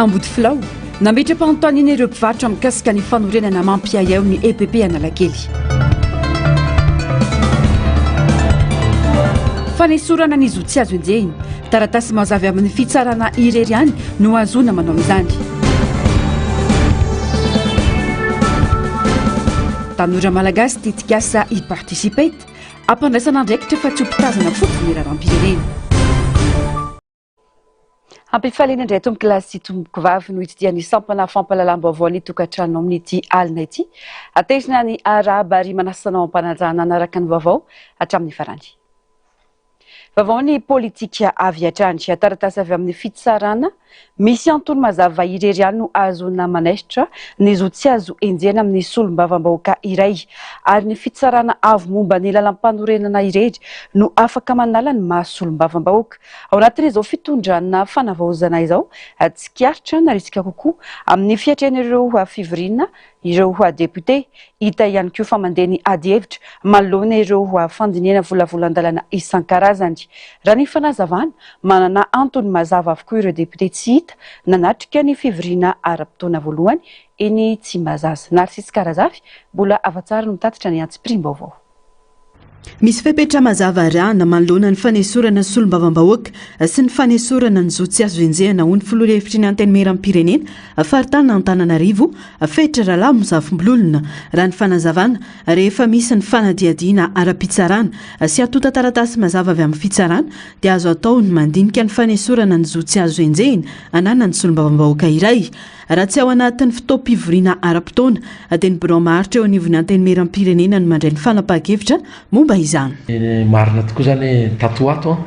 Ambody Filao nametra-panontaniana ireo mpivarotra mikasika ny fanorenana mampiayao ny EPP Analakely. Fanesorana ny zotsy azo enjehiny taratasy mazavy amin'ny fitsarana irery any no azona manao izany. Tanora malagasy titikasa hipartisipety ampandraisana andraikitra fa tsy hompitazana fotsiny ny raharam-pirenena. Ampifaliana indray tomboky lasy sy tomboky vavy no itidiany sampana fampalalam-baovao ny tokantrano amin'ity alina ity. Atezina ny araba ary manasanao ampanajana anaraka ny vaovao hatramin'ny farany. Vaovao ny politika avy hatrany taratasy avy amin'ny fitsarana misy antony mazava irery any no azona manaisitra ny zotsy azo enjehana amin'ny solombavam-bahoaka iray ary ny fitsarana avo momba ny lalam-panorenana irery no afaka manala ny mahasolombavam-bahoaka. Ao anatin'izao fitondrana fanavaozana izao tsikaritra na risika kokoa amin'ny fiatren'ireo fivirina ireo deputé hita ihany koa fa mandeha ny ady hevitra manoloana ireo fandiniana volavolan-dalana isan-karazany. Raha ny fanazavana manana antony mazava avokoa ireo deputé tsy hita nanatrika ny fivirina ara-potoana voalohany eny Tsimbazaza. Narcisse Karazafy mbola afatsara no mitatitra ny antsim-pirim-baovao. Misy fepetra mazava rana manoloana ny fanesorana solombavam-bahoaka sy ny fanesorana ny zotsy azo enjehana ho ny filoha hevitry ny antenimieram-pirenena faritana Antananarivo fetra rahalahy mozavim-bololona raha ny fanazavana rehefa misy ny fanadiadiana ara-pitsarana sy atota taratasy mazava avy amin'ny fitsarana dia azo atao ny mandinika ny fanesorana ny zotsy azo enjehina anana ny solombavam-bahoaka iray. Raha tsy ao anatin'ny fotoam-pivoriana ara-potoana dia ny birao maharitra eo anivon'ny antenimieram-pirenena no mandray ny fanapahan-kevitra momba izany. Marina tokoa zany tato ato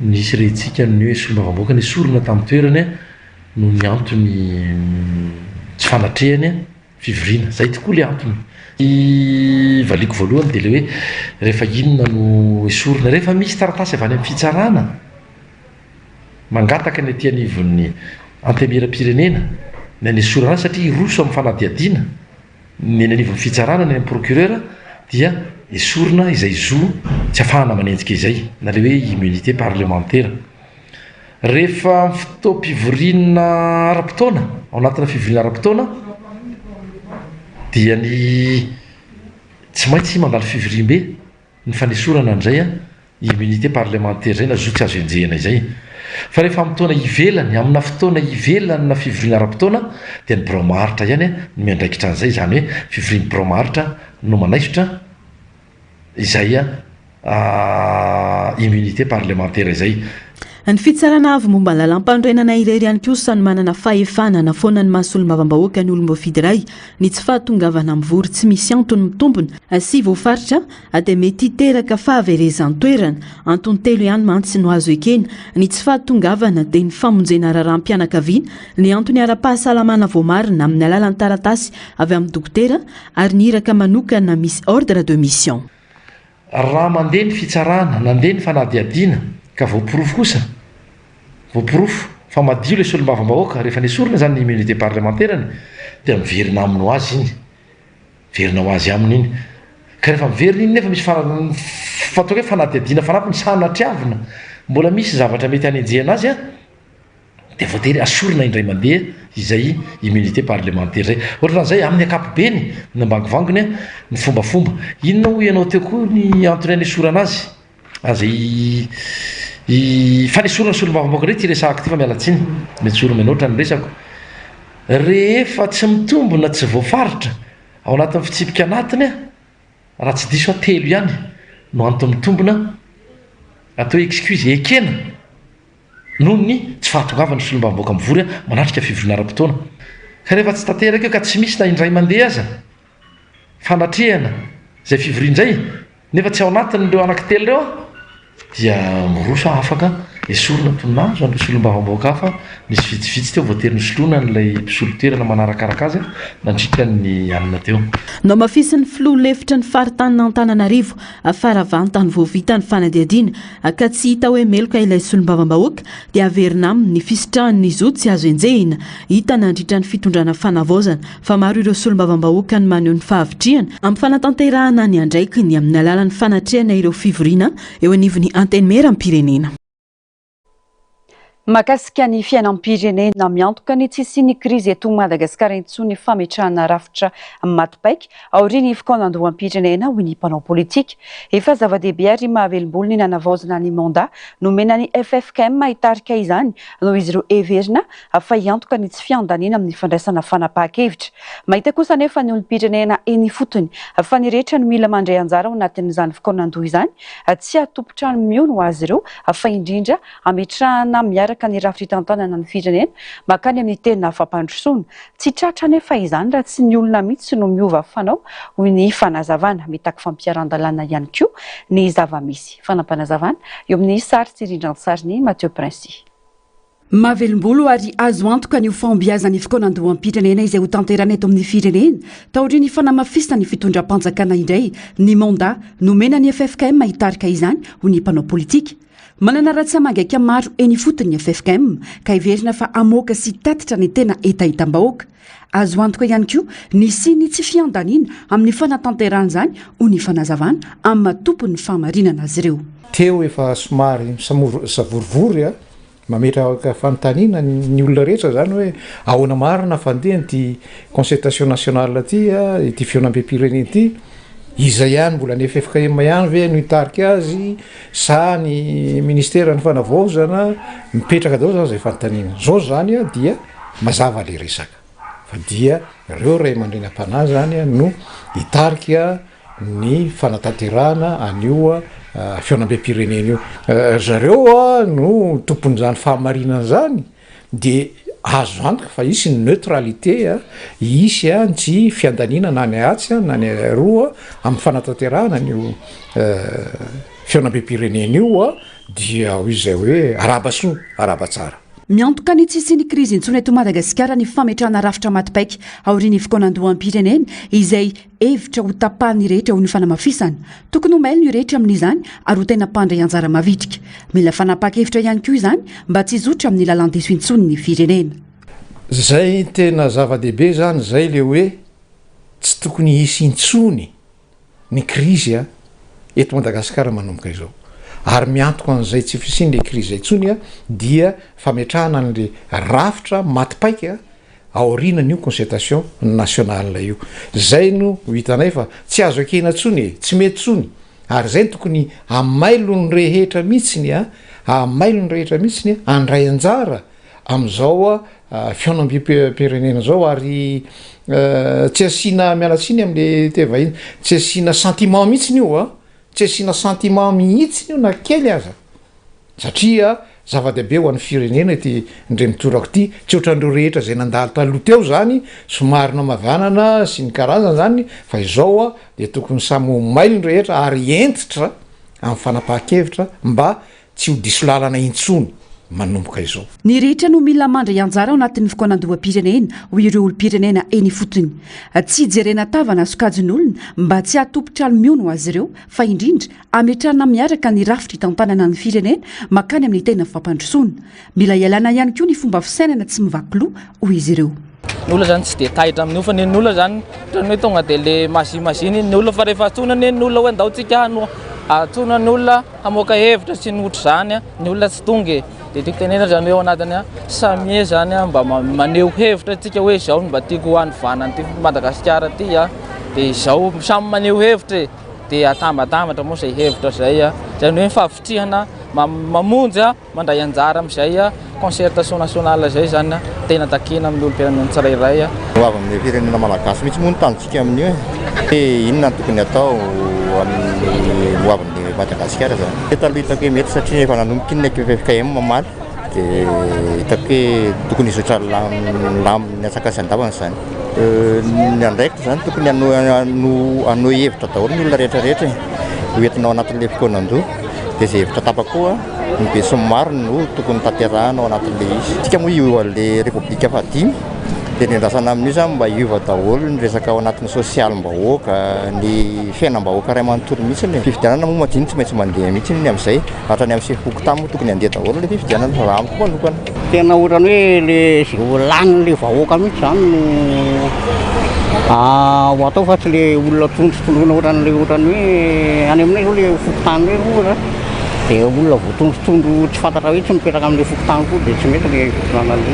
nisy retsika ny hoe solombavam-bahoaka ny sorona tamin'ny toerany no ny antony tsy fanatrehany fivirina. Zay tokoa le antony. I valiko voalohany dia le hoe rehefa inona no esorina rehefa misy taratasy avy any amin'ny fitsarana mangataka ny aty anivon'ny antenimieram-pirenena ny anesorana satria roso amin'ny fanadiadiana ny anivon'ny fitsarana ny procureur dia esorina izay zo tsy afahana manenjika izay na le hoe immunité parlementaire. Rehefa fotoam-pivoriana ara-potoana ao anatina fivoriana ara-potoana dia ny tsy maintsy mandalo fivirim-be ny fanesorana an'izay immunité parlementaire zay na zotsy azo enjehana izay. Fa rehefa amin'ny fotoana ivelany amina fotoana ivelany na fivoriana ara-potoana dia ny birao maharitra ihany no miandraikitra an'izay, zany hoe fivorian'ny birao maharitra no manaisitra izay immunité parlementaire izay. Ny fitsarana avy momba lalam-panorenana irery ihany kosa no manana fahefanana foana ny mahasolombavam-bahoaka ny olom-boafidy iray ny tsy fahatongavana mivory tsy misy antony mitombona sy voafaritra dia mety hiteraka fahaverezan-toerana antony telo ihany mantsy no azo ekena ny tsy fahatongavana dia ny famonjena raharam-pianakaviana ny antony ara-pahasalamana voamarina amin'ny alalan'ny taratasy avy amin'ny dokotera ary ny iraka manokana misy ordre de mission. Raha mandeha ny fitsarana nandeha ny fanadiadiana ka voapirofo kosa voapirofo fa madio le solombavam-bahoaka rehefa nesorina zany ny immunité parlementaire dia miverina aminy ho azy iny verina ho azy aminy iny ka rehefa miverina iny nefa misy fatao hoe fanadiadiana fanampy ny sanatriavina mbola misy zavatra mety hanenjehana azy dia voatery asorina indray mandeha izay immunité parlementaire zay. Ohatran'izay amin'ny ankapobeny ny ambangivangony ny fombafomba inona ho ianao teo koa ny antony hanesorana azy azay fanesorana solombavam-bahoaka rety resahako ty fa mialatsiny mety soro-menoatra ny resako rehefa tsy mitombona tsy voafaritra ao anatin'ny fitsipika anatiny raha tsy diso telo ihany no antony mitombona atao excuse ekena noho ny tsy fahatongavana solombavam-bahoaka mivory manatrika fivoriana ara-potoana ka rehefa tsy tanteraka eo ka tsy misy na indray mandeha aza fanatrehana zay fivoriana zay nefa tsy ao anatin'ireo anankitelo ireo dia miroso afaka esorina tonazo an'ireo solombavam-bahoaka hafa misy vitsivitsy teo voatery nosoloana n'ilay mpisolo-toerana manarakaraka azy nandritra ny alina teo. No mafisin'ny filoha lefitra ny faritany Antananarivo faravantany voavita ny fanadiadiana ka tsy hita hoe meloka ilay solombavam-bahoaka dia averina aminy ny fisitrahan'ny zotsy azo enjehina hita nandritra ny fitondrana fanavaozana fa maro ireo solombavam-bahoaka ny maneho ny fahavitriana amin'ny fanatanterahana ny andraikiny amin'ny alalan'ny fanatrehana ireo fivoriana eo anivon'ny antenimieram-pirenena. Mahakasika ny fiainam-pirenena miantoka ny tsisy ny krizy eto Madagasikara intsony fametrahana rafitra matipaika aoriany fokonan-doham-pirenena hoy ny mpanao politika. Efa zava-dehibe ary mahavelom-bolo ny nanavaozana ny mandat nomena ny FFKM hitarika izany noho izy ireo heverina fa hiantoka ny tsy fiandaniana amin'ny fandraisana fanapahan-kevitra. Mahita kosa anefa ny olom-pirenena eny fotony fa ny rehetra no mila mandray anjara ao anatin'izany fokonan-doha izany tsy atopitra miono ho azy ireo fa indrindra ametrahana miaraka ny rafitra tantanana ny firenena makany amin'ny tena fampandrosoana. Tsy tratra anefa izany raha tsy ny olona mihitsy no miova fanao hoy ny fanazavana mitaky fampiaran-dalàna ihany koa ny zava-misy. Fanampanazavana eo amin'ny sary tsirindran-tsariny Mathieu Princy. Mahavelom-bolo ary azo antoka ny fahombiazan'ny fokonan-doham-pirenena izay ho tanterana eto amin'ny firenena taorian'ny fanamafisana ny fitondram-panjakana indray ny mandat nomena ny FFKM hitarika izany ho ny mpanao politika. Manana ratsy amangaka maro eny fotony FFKM ka heverina fa amoaka sy tatitra ny tena etahitam-bahoaka. Azo antoka ihany koa ny siny tsy fiandaniana amin'ny fanatanterana izany ho ny fanazavana amin'ny matompon'ny fahamarinana azy ireo. Teo efa somary savorivory mametraka fanontaniana ny olona rehetra zany hoe ahoana marina fandeha ty concertation nationale ty fiaonam-pirenena ty iza ihany mbola ny FFKM ihany ve no hitarika azy sa ny ministera ny fanavaozana mipetraka dao zany zay fanontaniana zao zany dia mazava le resaka fa dia ireo ray aman-drenam-panahy zany no hitarika ny fanatanterahana anio fiaonam-pirenena io. Zareo no tompon'izany fahamarinana zany de azo antoka fa isy ny neutralité isy tsy fiandaniana na ny atsy na ny roa amin'ny fanatanterahana nio fiaonam-pirenena io dia izay hoe arabasoa arabatsara. Miantoka ny tsisy ny krizy intsony eto Madagasikara ny fametrahana rafitra matipaika aorian'ny fokonan-doham-pirenena izay hevitra ho tapahany rehetra ho ny fanamafisana. Tokony ho mailo ny rehetra amin'izany ary ho tena mpandray anjara mavitrika. Mila fanapahan-kevitra ihany koa izany mba tsy hizotra amin'ny lalan-diso intsony ny firenena. Zay tena zava-dehibe zany zay le hoe tsy tokony hisy intsony ny krizy eto Madagasikara manomboka izao. Ary miantoka an'izay tsy fisiny le krizy intsony dia fametrahana an'le rafitra matipaika aorianan'io concertation nationale io. Zay no hitanay fa tsy azo akena intsony tsy mety intsony ary zay tokony amailo ny rehetra mihitsiny amailo ny rehetra mihitsiny andray anjara amin'izao fiaonam-pirenena zao ary tsy asiana mialatsiny amin'le tevahiny tsy asiana sentiment mihitsiny io tsy asiana sentiment mihitsiny io na kely aza satria zava-dehibe ho an'ny firenena ty ndre mitorako ty tsy ohatran'ireo rehetra zay nandalo taloha teo zany somary namavanana sy ny karazana zany fa izao de tokony samy mailo ny rehetra ary entitra amin'ny fanapahan-kevitra mba tsy ho diso lalana intsony manomboka izao. Ny rehetra no mila mandray anjara ao anatin'ny fokonan-doham-pirenena ho ireo olom-pirenena eny fotony. Tsy jerena tavana sokajin'olona mba tsy hatopotra almiono azy ireo fa indrindra ametrahana miaraka ny rafitra hitantanana ny firenena makany amin'ny tena fampandrosoana. Mila ialana ihany koa ny fomba fisainana tsy mivakilo hoy izy ireo. Ny olona zany tsy de tahitra amin'io fa ny olona zany hoe tonga de le mazimaziny ny olona fa rehefa atsonany ny olona hoe andao tsika no atsona ny olona hamoaka hevitra sy ny ohatr' zany ny olona tsy tonga de tiako tenena zany hoe ao anatiny samie zany mba maneho hevitra tsika hoe zao mba tiako hoany vanany ty Madagasikara ty de zao samy maneho hevitra de atambatambatra moa zay hevitra zay zany hoe fahavitrihana mamonjy mandray anjara amin'izay concertation nationale zay zany tena takina amin'ny olom-pirenena tsirairay ho avy amin'ny firenena malagasy mihitsy moa ny tanjontsika amin'io hoe inona ny tokony atao amin'ny ho avy amin'ny Madagasikara zany taloha hitako hoe mety satria efa nanomboky ny FFKM mamaly de hitako hoe tokony hizotra laminy atsakasy andavana zany ny andraikitra zany tokony ano hevitra daholo ny olona rehetrarehetra hoentinao anatin'le fokonan-doha de zay hevitra tapakoa ny be sy maro no tokony tanterahana ao anatin'le izy tsika moa io le repoblika fahadimy de ny andrasana amin'io zany mba hiova daholo ny resaka ao anatin'ny sosialim-bahoaka ny fiainam-bahoaka ray manontolo mihitsy ny fifidianana moa madiny tsy maintsy mandeha mihitsy ny amin'izay hatrany amin'ny sefoko tamy tokon'ny andeha daholo le fifidianana raha amiko manokana tena ohatrany hoe le zolany le vahoaka mihitsy zany no ho atao fa tsy le olona tondrotondrona ohatran'le ohatrany hoe any aminay zao le fokotany hoe ohatra dia olona voatondrotondro tsy fantatra hoe tsy mipetraka amin'ilay fokotany koa dia tsy mety ilay votonana le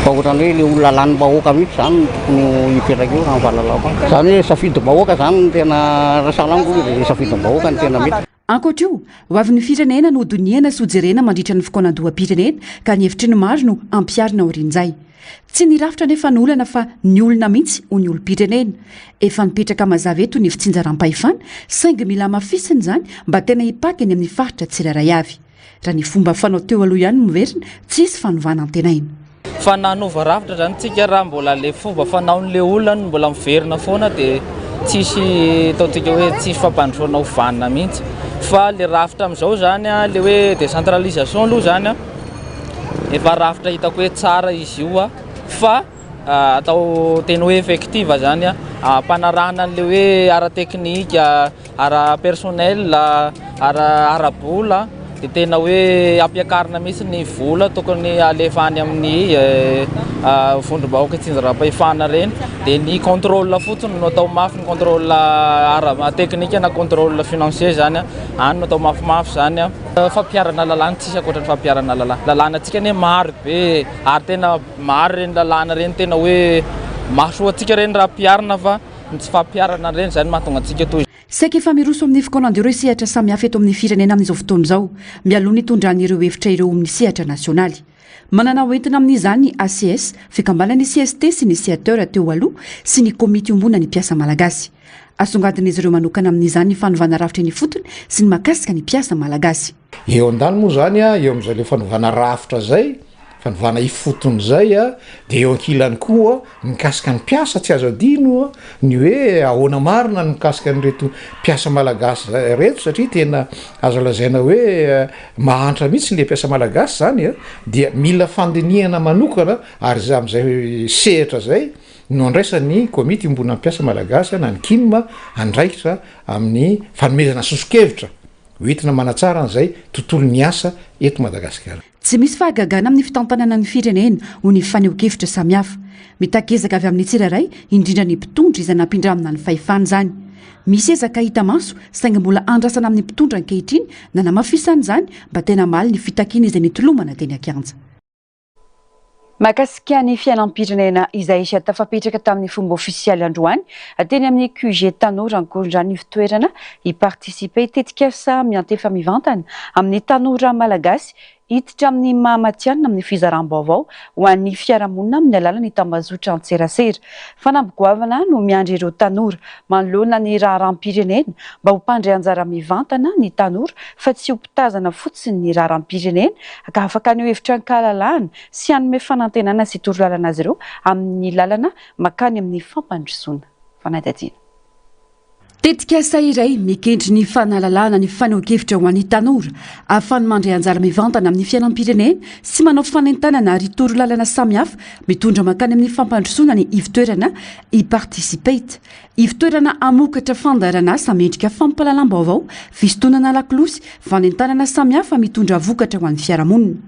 fa ohatrany hoe le olona lany bahoaka mihitsy zany tokony hipetraka eo raha fahalalako zany hoe safidy-bahoaka zany no tena rahasalamiko dia safidy-bahoaka ny tena mety. Ankoatra io ho avy ny firenena no doniana sy hojerena mandritra ny fokonan-doham-pirenena ka ny hevitry ny maro no ampiarina orin'izay. Tsy ny rafitra nefa ny olana fa ny olona mihitsy ho ny olo-pirenena. Efa nipetraka mazava eto ny fitsinjaram-pahefana saingy mila mafisiny zany mba tena hipaky eny amin'ny faritra tsirairay avy. Raha ny fomba fanao teo aloha ihany miverina tsy isy fanovana antenaina. Fa nanova rafitra zany tsika raha mbola le fomba fanaon'le olona mbola miverina foana dia tsisy ataontsika hoe tsisy fampandrosoana ho vanina mihitsy. Fa le rafitra amin'izao zany le hoe décentralisation aloha zany efa rafitra hitako hoe tsara izy io fa atao tena hoe effective zany ampanarahana an'le hoe ara-teknika, ara-personnel, ara-bola dia tena hoe ampiakarina mihitsy ny vola tokony alefa any amin'ny vondrom-bahoaka tsinjaram-pahefana reny dia ny contrôle fotsiny no atao mafy ny contrôle ara-teknika na contrôle financier zany any no atao mafimafy zany fampiarana lalàna tsisy ankoatra ny fampiarana lalàna antsika ne maro be ary tena maro reny lalàna reny tena hoe mahasoa antsika reny raha piarina fa tsy fampiarana reny zany mahatonga antsika toy. Saika efa miroso amin'ny fikonan-direo sehatra samihafa eto amin'ny firenena amin'izao fotoana izao mialoha ny itondran'ireo hevitra ireo amin'ny sehatra nasionaly. Manana hoentina amin'izany ny ACS, fikambanany CST sy ny initiateur teo aloha sy ny komity ombona ny mpiasa malagasy. Asongadin'izy ireo manokana amin'izany ny fanovana rafitra ny fotony sy ny mahakasika ny mpiasa malagasy. Eo an-dany moa zany eo amin'izay le fanovana rafitra zay fanovana ifotony zay dia eo ankilany koa mikasika ny mpiasa tsy azo adino ny hoe ahoana marina ny mikasika nyreto mpiasa malagasy reto satria tena azo lazaina hoe mahantra mihitsy le mpiasa malagasy zany dia mila fandinihana manokana ary za amin'izay sehatra zay no andraisany komity ombona mpiasa malagasy na ny kinma andraikitra amin'ny fanomezana sosokevitra hoentina manatsara n'izay tontolo ny asa eto Madagasikara. Tsy misy fahagagana amin'ny fitantanana ny firenena ho ny faneho-kevitra samihafa. Mitakezaka avy amin'ny tsirairay indrindra ny mpitondra izay nampindramina ny fahefana zany. Misy ezaka hita maso saingy mbola andrasana amin'ny mpitondra ankehitriny na namafisany zany mba tena maly ny fitakiana izay nitolomana teny an-kianja. Mahakasika ny fiainam-pirenena izay isy tafapetraka tamin'ny fomba ofisialy androany teny amin'ny QG tanora ankorondrany ny fitoerana hipartisipe tetika sa miantefa mivantana amin'ny tanora malagasy hiditra amin'ny mahamatianina amin'ny fizaram-baovao ho an'ny fiarahamonina amin'ny alalan'ny tambazotra antserasera. Fanambogoavana no miandry ireo tanora manoloana ny raharam-pirenena mba ho mpandray anjara mivantana ny tanora fa tsy ho mpitazana fotsiny ny raharam-pirenena ka afaka ny hevitra ankalalahana sy hanome fanantenana sy torolalana azy ireo amin'ny lalana makany amin'ny fampandrosoana. Fanadadiana. Tetika sa iray mikendry ny fanalalana ny faneho-kevitra ho an'ny tanora ahafahany mandray anjara mivantana amin'ny fiainam-pirenena sy manao fanentanana ary torolalana samihafa mitondra makany amin'ny fampandrosoana ny ivitoerana hipartisipate. Ivitoerana amokatra fandarana asa mendrika fampahalalam-baovao, fisontonana lakolosy, fanentanana samihafa mitondra vokatra ho an'ny fiarahamonina.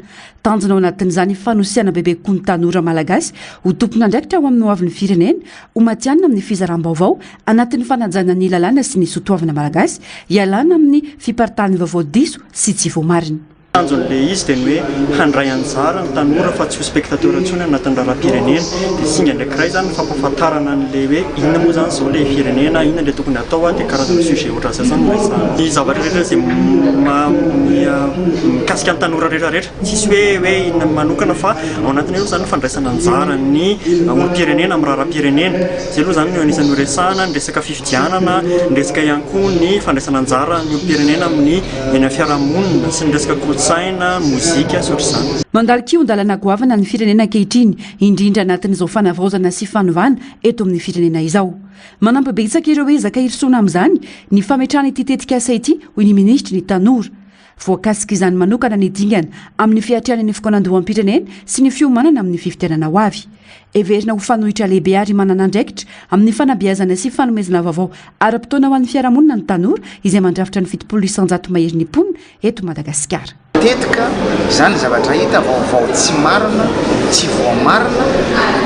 Tanjona ao anatin'izany fanosiana bebe koa ny tanora malagasy ho tompona andraikitra ho amin'ny hoavin'ny firenena ho matianina amin'ny fizaram-baovao anatin'ny fanajana ny lalàna sy ny sotoavana malagasy hialana amin'ny fiparitahan'ny vaovao diso sy tsy voamarina. Tanjon'le izy dia ny hoe handray anjara ny tanora fa tsy ho spectateur intsony anatin'ny raharam-pirenena dia singa ndraikiray zany fampahafantarana an'le hoe inona moa zany izao le firenena inona le tokony atao dia karazana sujet ohatra zany resahana ny zavatra rehetra izay mikasika ny tanora rehetrarehetra tsisy hoe inona manokana fa ao anatiny aloha zany fandraisana anjara ny olo-pirenena amin'ny raharam-pirenena zay aloha zany no anisan'ny horesahana ny resaka fifidianana ny resaka ihany koa ny fandraisana anjara ny olo-pirenena amin'ny eny fiarahamonina sy ny resaka saina mozika sotr'izany. Mandalika io ndalana goavana ny firenena ankehitriny indrindra anatin'izao fanavaozana sy fanovana eto amin'ny firenena izao. Manampy betsaka ireo ezaka hirosona amin'izany ny fametrahana ity tetika asa ity hoy ny ministry ny tanora. Voakasika izany manokana ny dingana amin'ny fiatriana ny fikonan-doham-pirenena sy ny fiomanana amin'ny fifidianana ho avy. Everina ho fanohitra lehibe ary manana andraikitra amin'ny fanabeazana sy fanomezana vaovao ara-potoana ho an'ny fiarahamonina ny tanora izay mandrafitra ny 700 mahery ny mponina eto Madagasikara. Tetika izany zavatra hita vaovao tsy marina, tsy voamarina,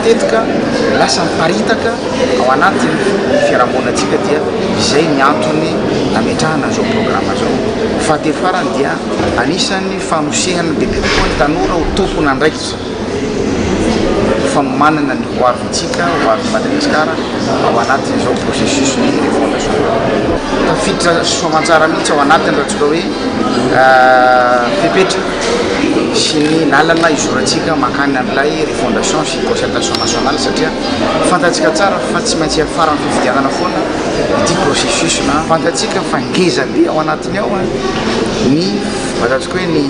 tetika lasa miparitaka ao anatin'ny fiarahamonina antsika dia izay ny antony nametrahana zao programa zao. fahatelo farany dia anisan'ny fanosehana bebe kokoa ny tanora ho tompona andraikitra fanomanana ny hoavintsika hoavy Madagasikara ao anatin'izao processus ny refondation tafiditra soamantsara mihitsy ao anatiny raha tsika hoe fepetra sy ny lalana izorantsika makany an'ilay refondation sy concertation nationale satria fantatsika tsara fa tsy maintsy afarany fifidianana foana ity processus na fantatsika fa ngeza be ao anatiny ao ny ataontsika hoe ny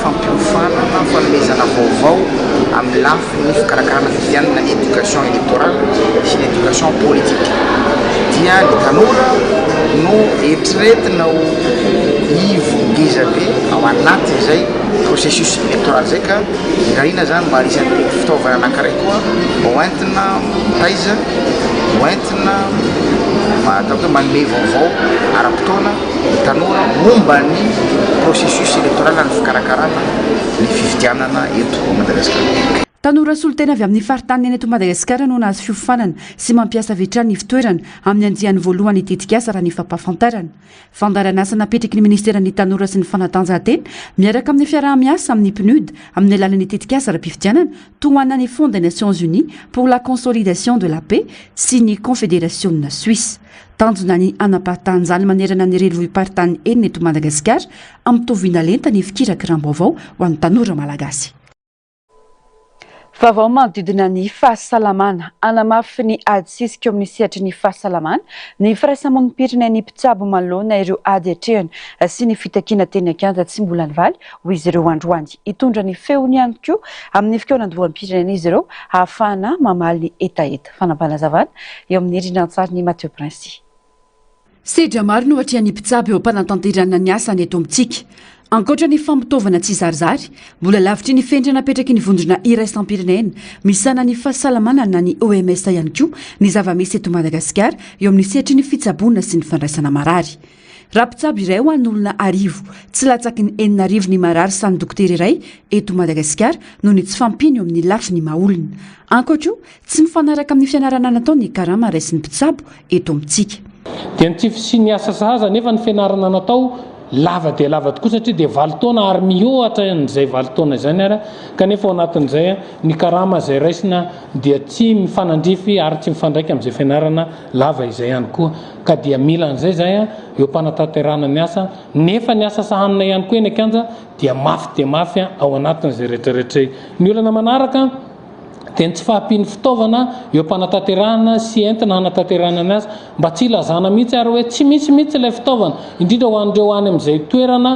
fampiofanana fanomezana vaovao amin'ny lafiny ny fikarakarana fifidianana ny éducation électorale sy ny éducation politique dia ny tanora no eritreretina ho ivo ngeza be ao anatin'izay processus électoral zay ka ingarina zany mba anisan'ny fitaovana anankiray koa hoentina mitaiza hoentina atao hoe manome vaovao ara-potoana ny tanora momba ny processus électoral ny fikarakarana ny fifidianana eto Madagasikara. Tanora solotena avy amin'ny faritany eny eto Madagasikara no nahazo fiofanana sy mampiasa vetrany ny fitoerana amin'ny andiany voalohany itetikasa raha ny fampahafantarana. Fandarana asa napetraky ny ministeran'ny tanora sy ny fanatanjahantena miaraka amin'ny fiaraha-miasa amin'ny PNUD amin'ny alalan'ny itetikasa raha-pifidianana toana ny Fonds des Nations Unies pour la consolidation de la paix sy ny Confédération Suisse. Tanjona ny anapahatanjany manerana ny reloviparitany eny eto Madagasikara amin'ny toviana lenta ny fikiraka raha-baovao ho an'ny tanora malagasy. Vaovao manodidina ny fahasalamana anamafy ny ady sisika eo amin'ny sehatry ny fahasalamana ny firaisamonim-pirenen'ny mpitsabo manoloana ireo ady hatrehana sy ny fitakiana teny an-kianja tsy mbola nivaly ho izy ireo androany. Hitondra ny feony ihany koa amin'ny fikonan-doham-pirenena izy ireo ahafahana mamaly ny etaeta. Fanampanazavana eo amin'ny rinan-tsary ny Mathieu Princy. Sedra maro no hatrehan'ny mpitsabo eo am-panatanterana ny asany eto amintsika. Ankoatra ny fampitovana tsy zarizary, mbola lavitry ny fendrana apetraky ny vondrona iraisam-pirenena, misana ny fahasalamana na ny OMS ihany koa ny zava-misy eto Madagasikara eo amin'ny sehatry ny fitsaboana sy ny fandraisana marary. Raha mpitsabo iray ho an'olona arivo, tsy latsaky ny 4,000 ny marary sany dokotera iray eto Madagasikara noho ny tsy fampiny eo amin'ny lafiny maolona. Ankoatra tsy mifanaraka amin'ny fianarana nataony karama raisy ny mpitsabo eto amintsika. Dia ny tsy sy ny asa sahaza nefa ny fianarana natao lava dia lava tokoa satria dia 20 taona ary mihoatra n'izay 20 taona izany ara kanefa ao anatin'izay ny karama izay raisina dia tsy mifanandrify ary tsy mifandraika amin'izay fianarana lava izay ihany koa ka dia mila an'izay zay eo mpanatanterana ny asa nefa ny asa sahanina ihany koa eny an-kianja dia mafy ao anatin'izay rehetrarehetra ny olana manaraka dia tsy fahampiany fitaovana eo mpanatanterahana sy entina hanatanterahana ny azy mba tsy ilazana mihitsy ary hoe tsy misy mihitsy ilay fitaovana indrindra ho an'ireo any amin'izay toerana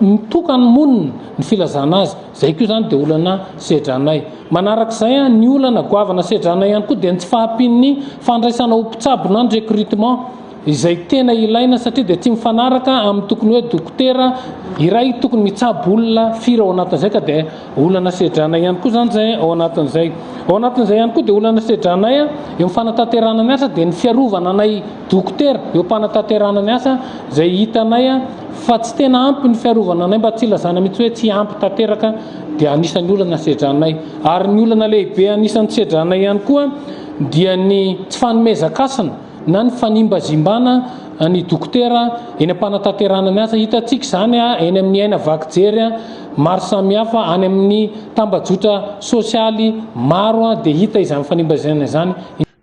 mitokany monina ny filazana azy zay koa zany dia olana sedranay manarak'izay ny olana goavana sedranay ihany koa dia tsy fahampiany fandraisana ho mpitsabona ny recrutement izay tena ilaina satria dia tsy mifanaraka amin'ny tokony hoe dokotera iray tokony mitsabo olona firy ao anatin'izay ka dia olana sedranay ihany koa zany zay ao anatin'izay ihany koa dia olana sedranay eo amin'ny fanatanterana ny asa dia ny fiarovana anay dokotera eo mpanatanterana ny asa zay hitanay fa tsy tena ampy ny fiarovana anay mba tsy ilazana mihitsy hoe tsy ampy tanteraka dia anisan'ny olana sedranay ary ny olana lehibe anisan'ny sedranay ihany koa dia ny tsy fanomezakasina na ny fanimbazimbana ny dokotera eny am-panatanterana ny asa hitantsika zany eny amin'ny aina vakijery maro samihafa any amin'ny tambajotra sosialy maro dia hita izany fanimbazana izany.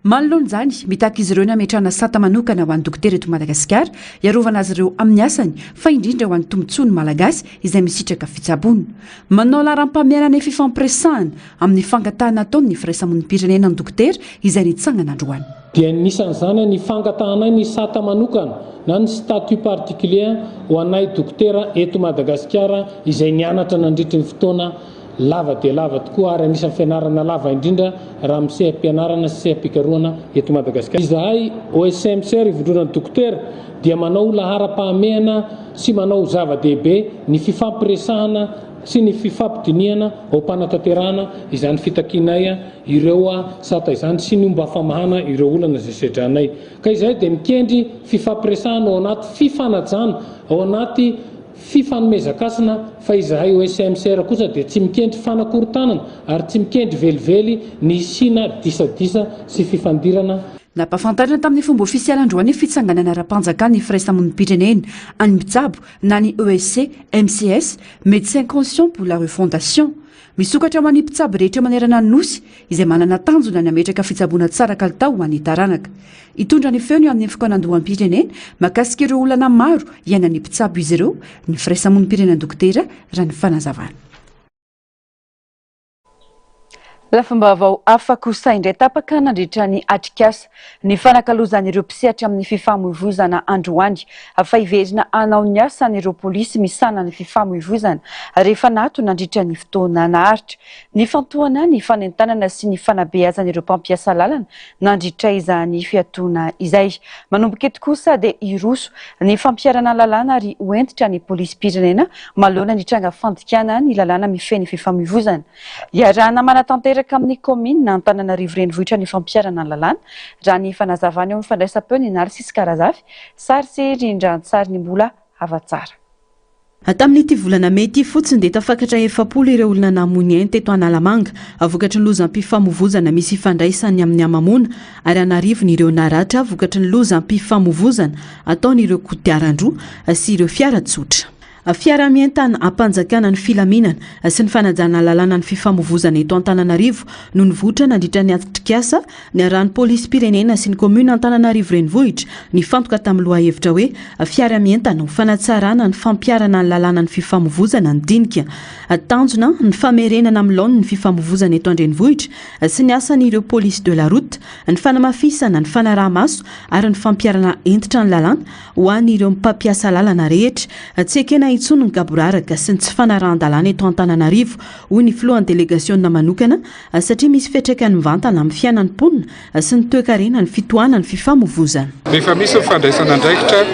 Manoloana izany mitaky izy ireo ny ametrahana sata manokana ho an'ny dokotera eto Madagasikara iarovana azy ireo amin'ny asany fa indrindra ho an'ny tombontsoany malagasy izay misitraka fitsaboana. Manao laharam-pamiana ny fifampiresahana amin'ny fangatahana ataony ny firaisamonim-pirenena ny dokotera izay nitsangana androany. Dia nisan'izany ny fangatahanay ny sata manokana na ny statut particulier ho anay dokotera eto Madagasikara izay nianatra nandritry ny fotoana lava dia lava tokoa ary anisan'ny fianarana lava indrindra raha amin'ny seha-pianarana sy seha-pikarohana eto Madagasikara. Izahay OSMCR ivondronan'ny dokotera dia manao laharam-pahamehana sy manao zava-dehibe ny fifampiresahana sy ny fifampidiniana ao mpanatanterahana izany fitakinay ireo sata izany sy ny mba famahana ireo olana izay sedranay ka izay dia mikendry fifampiresahana ao anaty fifanajana ao anaty fifanomezakasina fa izahay OSMCR kosa dia tsy mikendry fanakorontanana ary tsy mikendry velively ny sina disadisa sy fifandirana. nampafantarina tamin'ny fomba ofisialy androany fitsanganana ara-panjakana ny firaisamon'ny-pirenena any Mitsabo na ny ESC MCS Médecins Conscients pour la Refondation misokatra ho an'ny mpitsabo rehetra manerana ny nosy izay manana tanjona ny ametraka fitsaboana tsara kalitao ho an'ny taranaka hitondra ny feony amin'ny fikoanandohan'ny-pirenena makasika ireo olana maro iainany mpitsabo izy ireo ny firaisamon'ny-pirenena dokotera raha ny fanazavana. Lafim-baovao hafa kosa indray tapaka nandritra ny atrikasa ny fanakalozan'ireo mpisehatra amin'ny fifamoivoizana androany afa hiverina hanao ny asan'ireo polisy misana ny fifamoivoizana rehefa nato nandritra ny fotoana naharitra ny fantohana ny fanentanana sy ny fanabeazan'ireo mpampiasa lalana nandritra izany fiatoana izay manomboka eto kosa dia iroso ny fampiarana lalana ary hoentitra ny polisy-pirenena malohana ny tranga fandikana ny lalana mifeny fifamoivoizana iarahana manatanteraka amin'ny komina na Antananarivo renivohitra ny fampiarana ny lalàna raha ny fanazavany ao amin'ny fandraisam-peo ny Narcisse Karazafy sary sy rindran-tsary ny mbola hava-tsara. Tamin'ity volana May ity fotsiny dia tafakatra 700 ireo olona namony enta eto Analamanga vokatry ny lozam-pifamoivoizana misy ifandraisany amin'ny Amamona ary anarivony ireo naratra vokatry ny lozam-pifamoivoizana ataon'ireo kodiaran-droa sy ireo fiara tsotra. Fiara-mientana ampanjakana ny filaminana sy ny fanajana lalàna ny fifamoivoizana eto Antananarivo no nivoatra nandritra ny atrikasa ny arahan'ny polisy-pirenena sy ny komuna Antananarivo renivohitra ny fantoka tamin'ny lohahevitra hoe fiara-mientana ho fanatsarana ny fampiarana ny lalàna ny fifamoivoizana ny dinika tanjona ny famerenana amin'ny laona ny fifamoivoizana eto an-drenivohitra sy ny asan'ireo polisy de la route ny fanamafisana ny fanaraha-maso ary ny fampiarana entitra ny lalàna ho an'ireo mpampiasa lalana rehetra tsy ekena itsony ny gaboraraka sy ny tsy fanarahan-dalàna eto Antananarivo hoy ny filohan'ny delegaciona manokana satria misy fiatraikany mivantana amin'ny fiainan'ny mponina sy ny toe-karena ny fitohanany fifamoivoizana. Rehefa misy fandraisana andraikitra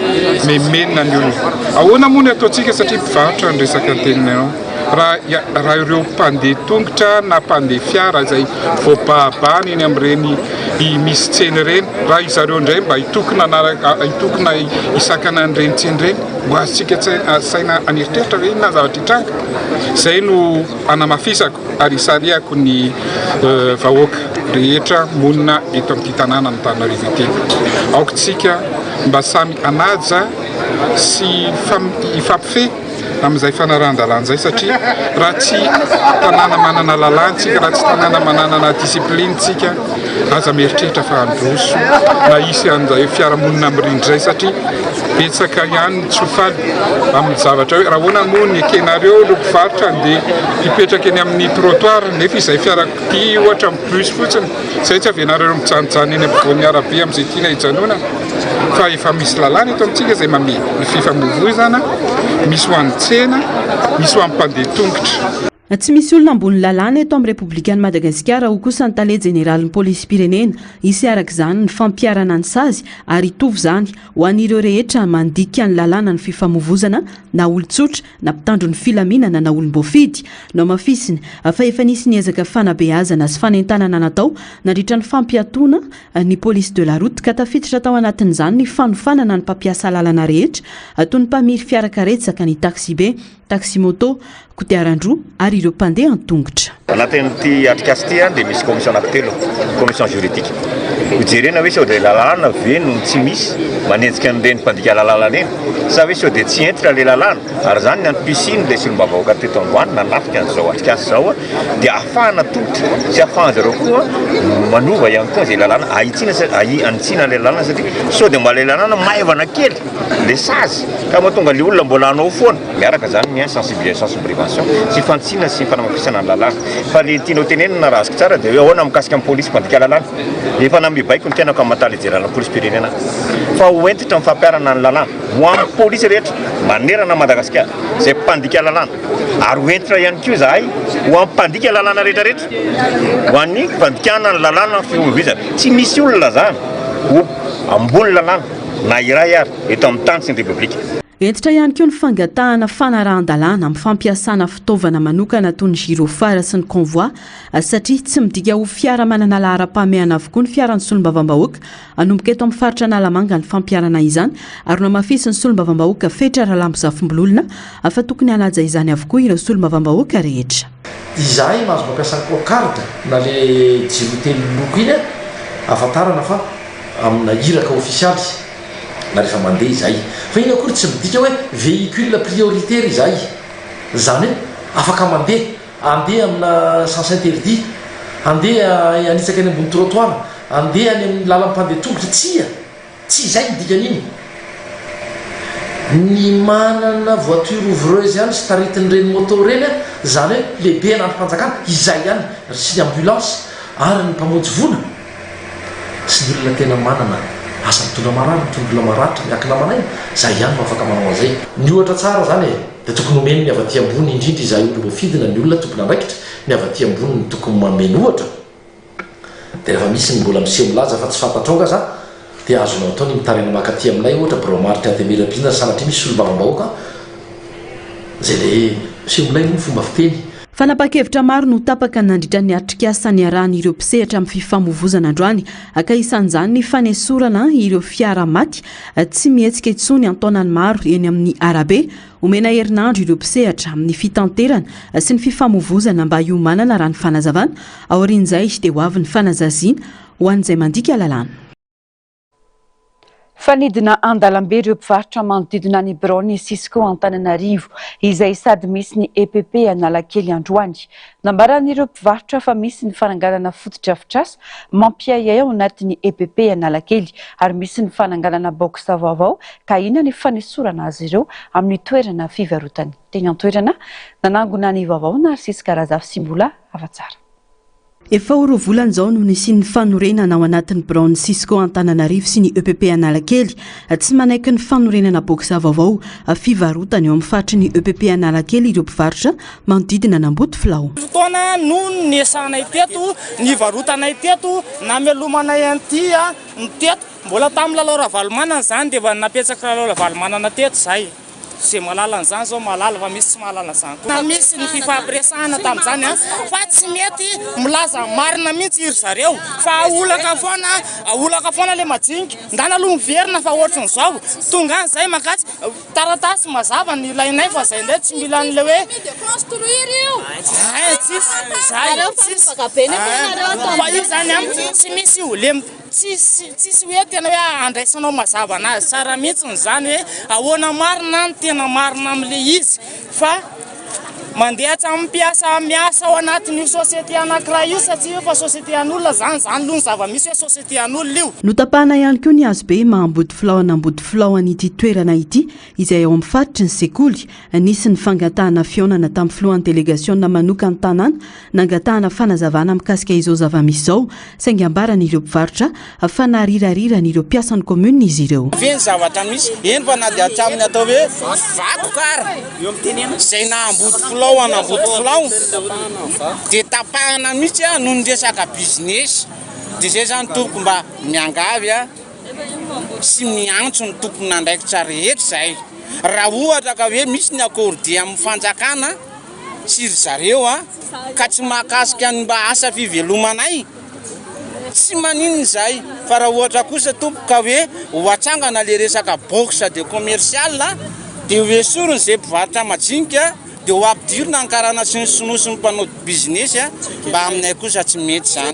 memenina ny olona. Ahoana moa ny ataontsika satria mpivarotra ny resaka tenina raha ireo mpandeha tongotra na mpandeha fiara izay voabahabany eny amin'ireny misy tseny ireny raha izareo indray mba hitokona hisakana an'ireny tseny ireny mba azontsika saina aneritreritra hoe na zavatra hitranga. Izay no anamafisako ary isariako ny vahoaka rehetra monina eto amin'ity tanàna ny Antananarivo ity. Aokontsika mba samy anaja sy hifampifehy amin'izay fanarahan-dalàna izay satria raha tsy tanàna manana lalàntsika raha tsy tanàna manana disiplinitsika aza mieritreritra fa androso na isy an'izay fiarahamonina amin'irindry izay satria betsaka ihany ny tsofaly amin'ny zavatra hoe raha ahoana moa ny ekenareo ireo mpivarotra dia hipetraka eny amin'ny trottoir nefa izay fiarakodia ohatra amin'ny bus fotsiny izay tsy avenareo mijanojany eny ampovoan'ny arabe amin'izay tiana hijanona fa efa misy lalàna eto amintsika izay mame ny fifamoivoizana misy ho an'ny tsena misy ho amin'ny mpandeha tongotra. Tsy misy olona ambony lalàna eto amin'ny Republikan'i Madagasikara ho kosa ny tale jeneralin'ny polisy-pirenena isy arak'izany ny fampiarana ny sazy ary hitovy izany ho an'ireo rehetra mandika ny lalàna ny fifamoivoizana na olon-tsotra na mpitandro ny filaminana na olom-boafidy no mafisiny fa efa nisy niezaka fanabeazana sy fanentanana natao nandritra ny fampiatoana ny polisy de la route ka tafiditra tao anatin'izany ny fanofanana ny mpampiasa lalàna rehetra toy ny mpamiry fiarakaretsaka ny taxibe taximoto kodiaran-droa ary ireo mpandeha an-tongotra. Anatin'ity atrikasa ity dia misy commission anankitelo, commission juridique. Hojerena hoe sao dia lalàna ve no tsy misy manenjika an'ireny mpandika lalàna eny sa hoe sao dia tsy entitra ilay lalàna ary izany ny antom-pisiny ilay solombavam-bahoaka teto Andohany nanafika an'izao atrikasa izao dia ahafahana tongotra sy ahafahana zareo koa manova ihany koa izay lalàna anitsiana ilay lalàna satria sao dia mba ilay lalàna maivana kely ilay sazy ka mahatonga ilay olona mbola hanao foana miaraka izany ny sensibilisation sy prévention sy fantsiana sy fanamafisana ny lalàna fa ilay tianao tenenina raha azoko tsara dia hoe ahoana mikasika amin'ny polisy mpandika lalàna efa namibaiko ny tenako amin'ny mataly ijerana polisy-pirenena fa hoentitra ny fampiarana ny lalàna ho amin'ny polisy rehetra manerana Madagasikara izay mpandika lalàna ary hoentitra ihany koa izahay ho amin'ny mpandika lalàna rehetrarehetra ho an'ny mpandikana ny lalàna fifamoivoizana tsy misy olona zany ho ambony lalàna na iray ary eto amin'ny tany sy ny repoblika. Entitra ihany koa ny fangatahana fanarahan-dalàna amin'ny fampiasana fitaovana manokana toy ny girofara sy ny convoi satria tsy midika ho fiara manana lahara-pahamehana avokoa ny fiaran'ny solombavam-bahoaka anomboka eto amin'ny faritra Analamanga ny fampiarana izany ary no mafisy ny solombavam-bahoaka fetra raha lambozafimbololona afa tokony hanaja izany avokoa ireo solombavam-bahoaka rehetra. Izahay mahazo mampiasa kokarda na le jiro telo loko iny afantarana fa amina iraka ofisialy na rehefa mandeha izay fa iny akory tsy midika hoe véhicule prioritaire izay zany hoe afaka mandeha andeha amina sens interdit andeha anitsaka any ambony trottoir andeha any amin'ny lalam-pandeha tongotra tsy izay midikan'iny ny manana voiture ouvreuse ihany sy taritin'ireny moto reny zany hoe lehibe anandrom-panjakana izay ihany sy ny ambulance ary ny mpamonjy vola sy ny olona tena manana asa mitondra marary mitondra maratra miakina manay zay ihany no afaka manao an'izay ny ohatra tsara zany dia tokony omeny ny avy aty ambony indrindra izay olo voafidina ny olona tompony andraikitra ny avy aty ambony ny tokony mameny ohatra dia rehefa misy ny mbola miseho milaza fa tsy fantatraoka za dia azonao atao ny mitarina makaty aminay ohatra bromaritra antemirapina sanatria misy solom-bavam-bahoaka zay le miseho milay no fomba fiteny fanapa-kevitra maro no tapaka nandritra ny atrikasa ny arahan'ireo mpisehatra amin'ny fifamovozana androany aka isan'izany ny fanesorana ireo fiara maty tsy mihetsika intsony antaonany maro eny amin'ny arabe omena herinandro ireo mpisehatra amin'ny fitanterana sy ny fifamovozana mba hiomanana raha ny fanazavana aorian'izay dia ho avy ny fanazaziana ho an'izay mandika lalàna fanidina andalambe ireo mpivarotra manodidina ny Brony Cisco Antananarivo izay sady misy ny EPP Analakely androany. Nambaran'ireo mpivarotra fa misy ny fananganana foto-drafitrasa mampiayay ao anatin'ny EPP Analakely ary misy ny fananganana boxa vaovao ka ina ny fanesorana azy ireo amin'ny toerana fivarotany. Teny an-toerana nanangona ny vaovao Narcisse Karazafy Simbola afatsara. Efa roa volana izao no nisian'ny fanorenana ao anatin'ny Brony Cisco Antananarivo sy ny EPP Analakely tsy manaiky ny fanorenana boxa vaovao fivarotany eo amin'ny faritry ny EPP Analakely ireo mpivarotra manodidina n'Amboto Filao. Fotoana no niesanay teto ny varotanay teto namelomanay anty ny teto mbola tamin'ny lalao Ravalomanana zany dia efa napetsaka lalao Ravalomanana teto zay. Sy malala an'izany zao malala fa misy tsy malala an'izany koa. Misy ny fifampiresahana tamin'izany fa tsy mety milaza marina mihitsy iry zareo fa olaka foana le majinika ndana aloha miverina fa ohatran'izao tonga an'izay makatsy taratasy mazava ny ilainay fa zay ndray tsy mila an'le hoe fa io zany tsy misy ole tsisy hoe tena hoe andraisanao mazava anazy tsara mihitsy zany hoe ahoana marina ny tena marina amin'le izy fa mandeha tsy ampiasa miasa ao anatin'io société anankiray io satria fa société an'olona zany aloha ny zava-misy hoe société an'olona io. Notapahana ihany koa ny azo be mahamboty filao an'ity toerana ity izay ao amin'ny faritry ny sekoly nisy ny fangatahana fionana tamin'ny filohan'ny délégation manokana tanàna nangatahana fanazavana mikasika izao zava-misy izao saingy ambaran'ireo mpivarotra fa narirariran'ireo mpiasan'ny commune izy ireo. Veny zavatra misy eny fa na dia hatraminy atao hoe vakokara zay nahamboty anamboty filao dia tapahana mihitsy noho ny resaka business dia zay zany tompoko mba miangavy sy miantso ny tompony andraikitra rehetra zay raha ohatra ka hoe misy ny akorde amin'ny fanjakana sy ry zareo ka tsy mahakasika ny mba asa fivelomanay tsy maninona zay fa raha ohatra kosa tompoko ka hoe ho atsangana le resaka boxa de commercial dia hoesorony zay mpivarotra majinika dia ho ampidirina ankarana sy ny sonosy ny mpanao business mba aminay kosa tsy mety zany.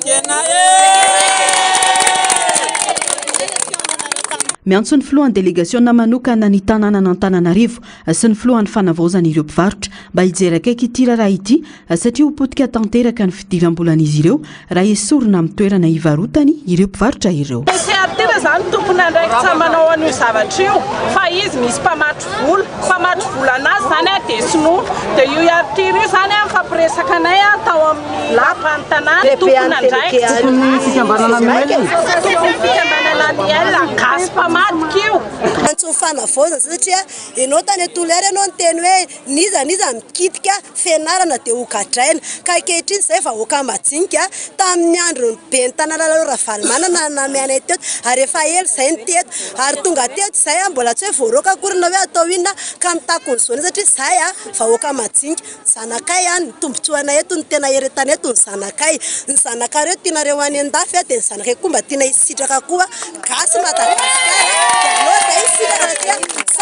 Miantso ny filohan'ny délégation manokana ny tanàna n'Antananarivo sy ny filohan'ny fanavaozan'ireo mpivarotra mba hijery akaiky ity raharaha ity satria ho potika tanteraka ny fidiram-bolan'izy ireo raha esorina amin'ny toerana hivarotany ireo mpivarotra ireo. Tena zany tompony andraikitra manao an'io zavatra io fa izy misy mpamatro vola anazy zany dia sinoa dia io iaritiry io zany mifampiresaka anay tao amin'ny lapan'ny tanàna tompony andraikitra fikambanana miela gasy mpamatika io. Antso fanavaozana satria ianao tany atolera ianao ny teny hoe niza mikitika fianarana dia hogadraina ka ankehitriny izay vahoaka majinika tamin'ny andro be ny tanàna lalao Ravalomanana namianay teto ary efa ela izay ny teto ary tonga teto izay mbola tsy hoe voaroaka akory na hoe atao inona ka mitakony zony satria izay vahoaka majinika zanakay ny tombotsoana eto ny tena heretana eto ny zanakay reo tianareo any an-dafy dia ny zanakay koa mba tiana hisitraka koa gasy Madagasikara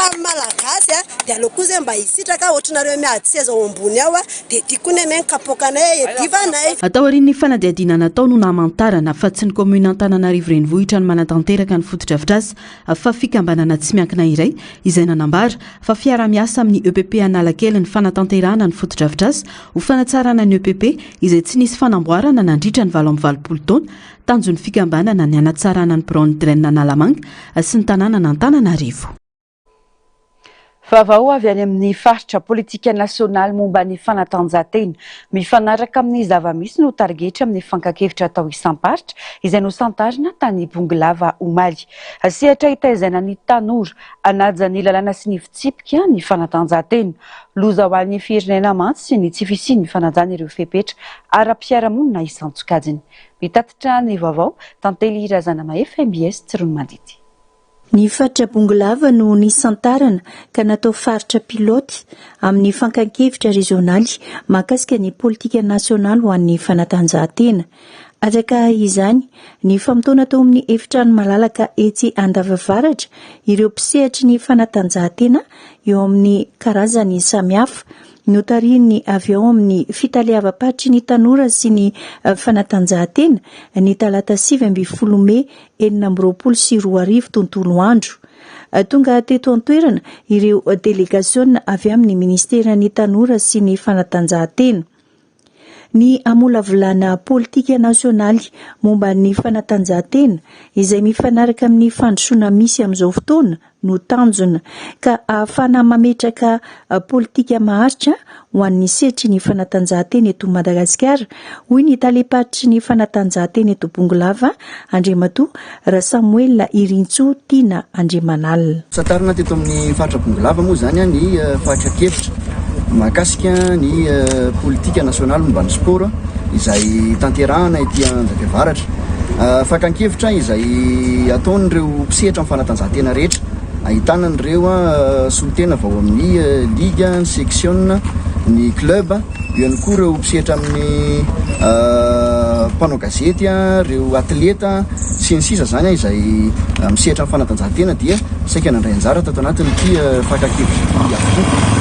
amin'ny malagasy dia aleo koa zay mba hisitraka ohatranareo miady seza ao ambony ao dia tiako ny ameny kapokanay edivanay. Atao aorian'ny fanadihadiana natao no namantarana fa tsy ny komuna Antananarivo renivohitra ny manatanteraka ny fotodrafitrasa fa fikambanana tsy miankina iray izay nanambara fa fiara-miasa amin'ny EPP Analakely ny fanatanterahana ny fotodrafitrasa ho fanatsarana ny EPP izay tsy nisy fanamboarana nandritra ny 7 taona tanjon'ny fikambanana ny anatsarana ny Brown Drain Analamanga sy ny tanàna n'Antananarivo. Vaovao avy any amin'ny faritra politika nasionaly momba ny fanatanjahantena mifanaraka amin'ny zava-misy no targetra amin'ny fankakevitra atao isam-paritra izay nosantarina tany Bongolava omaly. Sehatra hitaizana ny tanora anaja ny lalàna sy ny fitsipika ny fanatanjahantena. Loza ho an'ny firenena mantsy sy ny tsy fisian'ny fanajana ireo fepetra ara-piarahamonina isan-tsokajiny. Mitatitra ny vaovao tantely Razana Mahefa MBS Tsirono Mandity. Ny faritra Bongolava no nisantarana ka natao faritra piloty amin'ny fankakevitra rezionaly mahakasika ny politika nasionaly ho an'ny fanatanjahantena. Araka izany, ny famotona tao amin'ny efitrano malalaka etsy Andavavaratra ireo mpisehatra ny fanatanjahantena eo amin'ny karazany samihafa notariny avy ao amin'ny fitaliavam-paritry ny tanora sy ny fanatanjahantena ny talata 7 Mey 2024 tontolo andro. Tonga teto an-toerana ireo delegaciona avy amin'ny ministeran'ny tanora sy ny fanatanjahantena. Ny amolavolana politika nasionaly momba ny fanatanjahantena izay mifanaraka amin'ny fandrosoana misy amin'izao fotoana no tanjona ka ahafana mametraka politika maharitra ho an'ny sehatry ny fanatanjahantena eto Madagasikara hoy ny taleparitry ny fanatanjahantena eto Bongolava Andriamatoa Samuel Irintso Tina Andriamanalina. Santarina teto amin'ny faritra Bongolava moa zany ny fatra-kevitra mahakasika ny politika nasionaly momba ny sport izay tanterahana etỳ Andavavaratra. Fakan-kevitra izay ataon'ireo mpisehatra amin'ny fanatanjahantena rehetra ahitana ireo solitena vao amin'ny liga, ny section, ny club, eo ihany koa ireo mpisehatra amin'ny mpanao gazety, ireo atleta sy ny sisa zany izay misehatra amin'ny fanatanjahantena dia saika nandray anjara tato anatin'ity fakan-kevitra avokoa.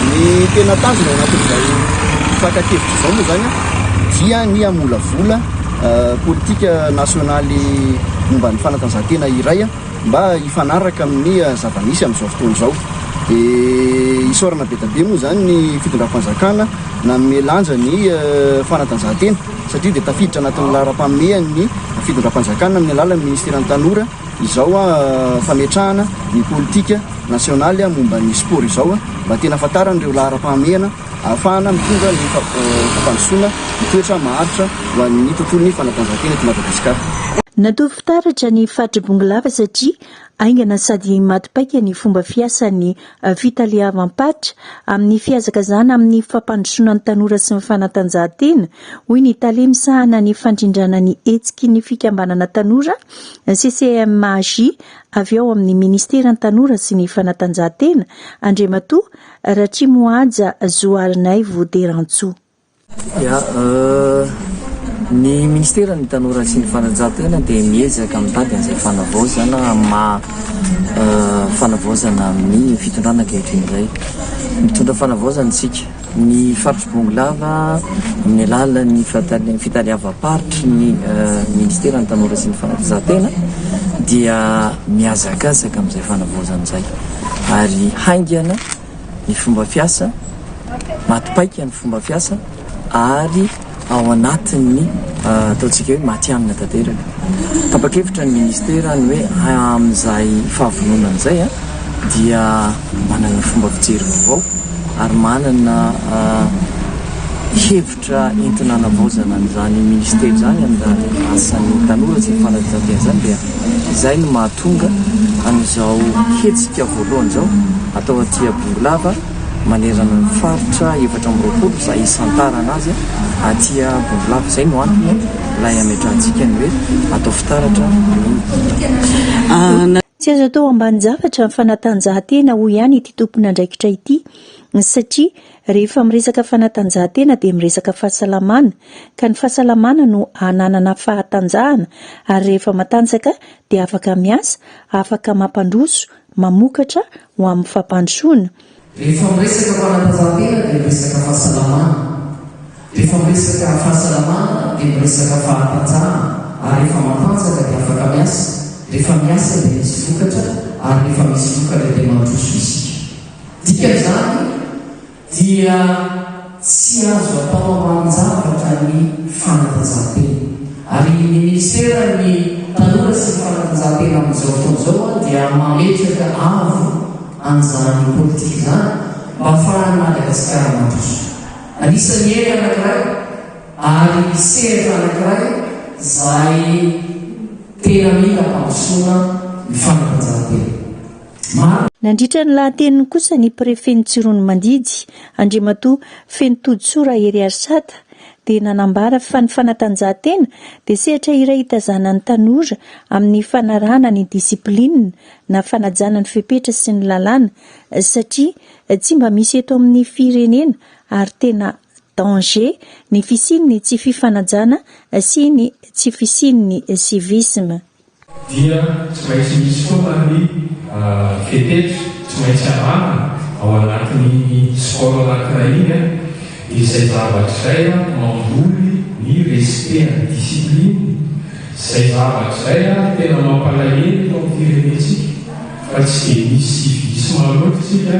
Ny tena tanjona anatin'izay fakan-kevitra izao moa zany dia ny amolavola politika nasionaly momba ny fanatanjahantena iray mba hifanaraka amin'ny zava-misy amin'izao fotoana izao. Isorana be da be moa zany ny fitondram-panjakana na melanja ny fanatanjahantena satria dia tafiditra anatin'ny laharam-pamehan'ny fitondram-panjakana amin'ny alalan'ny ministeran'ny tanora izao fametrahana ny politika nasionaly momba ny sport izao mba tena afantarana ireo laharam-pahamehana ahafahana mitondra ny fampandrosoana mitoetra maharitra ho an'ny tontolon'ny fanatanjahantena eto Madagasikara. Natao fitaratra ny faritra Bongolava satria aingana sady matipaika ny fomba fiasan'ny fitaliavam-paritra amin'ny fihazakazana amin'ny fampandrosoana ny tanora sy ny fanatanjahantena hoy ny talemisahana ny fandrindrana ny etsiky ny fikambanana tanora CCMAJ avy ao amin'ny ministeran'ny tanora sy ny fanatanjahantena Andriamatoa Ratrimoaja Zoarinay Voderantso. Ny ministeran'ny tanora sy ny fanatanjahantena dia miezaka mitady an'izay fanavaozana fanavaozana amin'ny fitondrana ankehitriny izay. Mitondra fanavaozana isika ny faritra Bongolava amin'ny alalan'ny fitaliavam-paritry ny ministeran'ny tanora sy ny fanatanjahantena dia miazakazaka amin'izay fanavaozana izay ary haingana ny fomba fiasa, matipaika ny fomba fiasa ary ao anatin'ny ataontsika hoe matianina tanteraka. Tapa-kevitra ny ministerany hoe amin'izay fahavononana izay dia manana fomba fijery vaovao ary manana hevitra entina hanavaozana an'izany ministera izany amin'ny asan'ny tanora sy ny fanatanjahantena izany dia izay no mahatonga amin'izao hetsika voalohany izao atao aty Bongolava manerana ny faritra 420 izay isantarana azy aty Bongolava. Izay no antony ilay ametrahantsika ny hoe atao fitaratra tsy azo atao ambany zavatra ny fanatanjahantena hoy ihany ity tompon'andraikitra ity satria rehefa miresaka fanatanjahantena dia miresaka fahasalamana ka ny fahasalamana no hananana fahatanjahana ary rehefa matanjaka dia afaka miasa, afaka mampandroso, mamokatra ho amin'ny fampandrosoana. Rehefa miresaka fanatanjahantena dia miresaka fahasalamana, rehefa miresaka fahasalamana dia miresaka fahatanjahana, ary rehefa matanjaka dia afaka miasa, rehefa miasa dia misy vokatra, ary rehefa misy vokatra dia mandroso isika. Dikan'izany dia tsy azo atao amanjavatra ny fanatanjahantena, ary ny ministera ny tanora sy ny fanatanjahantena amin'izao fotoana izao dia mametraka avo an'izany politika izany mba ahafahany Madagasikara mandroso. Anisan'ny eny anankiray ary sehatra anankiray izay tena mila mpandrosoana ny fanatanjahantena. Nandritra ny lahateniny kosa ny prefeny Tsirony Mandidy Andriamatoa Fenitodsora Hery Arsata dia nanambara fa ny fanatanjahantena dia sehatra iray hitazana ny tanora amin'ny fanarahana ny disiplinina na fanajana ny fepetra sy ny lalàna, satria tsy mba misy eto amin'ny firenena ary tena danger ny fisian'ny tsy fifanajana sy ny tsy fisian'ny civisme. Dia tsy maintsy misy foana ny fepetra, tsy maintsy arahana ao anatin'ny sport anankiray iny izay zavatra izay mamboly ny respect ny discipline, izay zavatra izay tena mampalahelo eto amin'ny firenentsika fa tsy dia misy civisme loatra isika.